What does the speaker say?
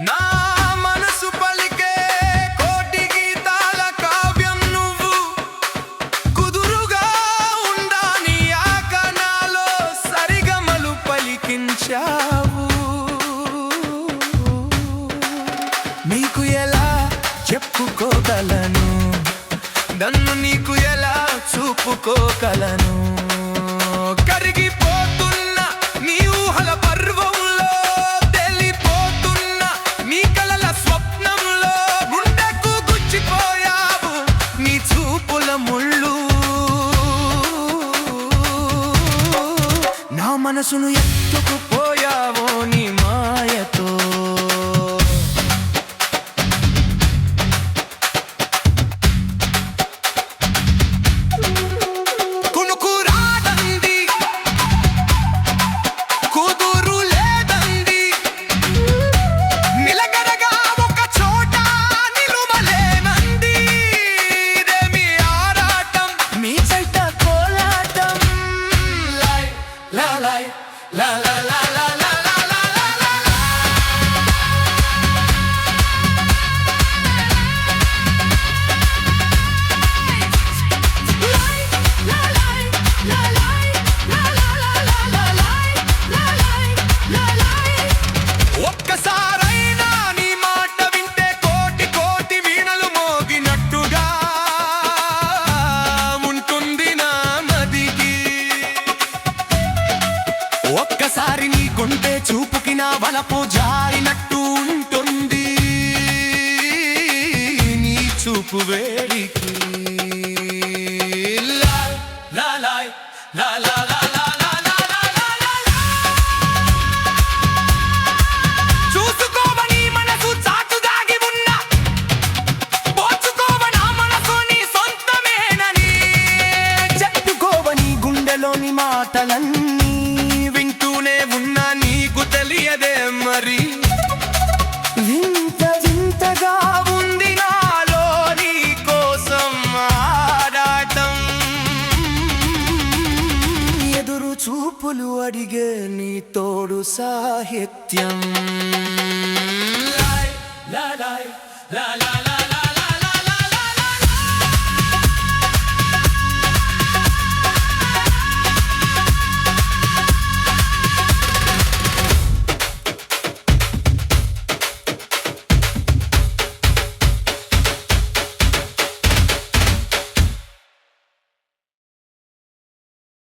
నా మనసు పలికే కోటి గీతాల కావ్యం నువ్వు కుదురుగా ఉండాని ఆకనాలో సరిగమలు పలికించావు. నీకు ఎలా చెప్పుకోగలను, నన్ను నీకు ఎలా చూపుకోగలను. కరిగిపోతున్న నీ ఊహల పర్వంలో, తెలిపోతున్న నీ కలల స్వప్నంలో గుండెకు గుచ్చిపోయావు నీ చూపుల ముళ్ళు. నా మనసును ఎత్తుకుపోయావో నీ మాయతో. ఒక్కసారైనా నీ మాట వింటే కోటి కోటి వీణలు మోగినట్టుగా ఉంటుంది నా మదికి. ఒక్కసారి నీ కొంటే చూపుకి నా వలపు జారినట్టు ఉంటుంది నీ చూపు వేడికి. లా లా లా లా లా లోని మాటలన్నీ వింటూనే ఉన్నా నీకు తెలియదే మరి. వింత వింతగా ఉంది నాలో నీ కోసం ఆరాటం. ఎదురు చూపులు అడిగే నీ తోడు సాహిత్యం. లా లా లా లా లా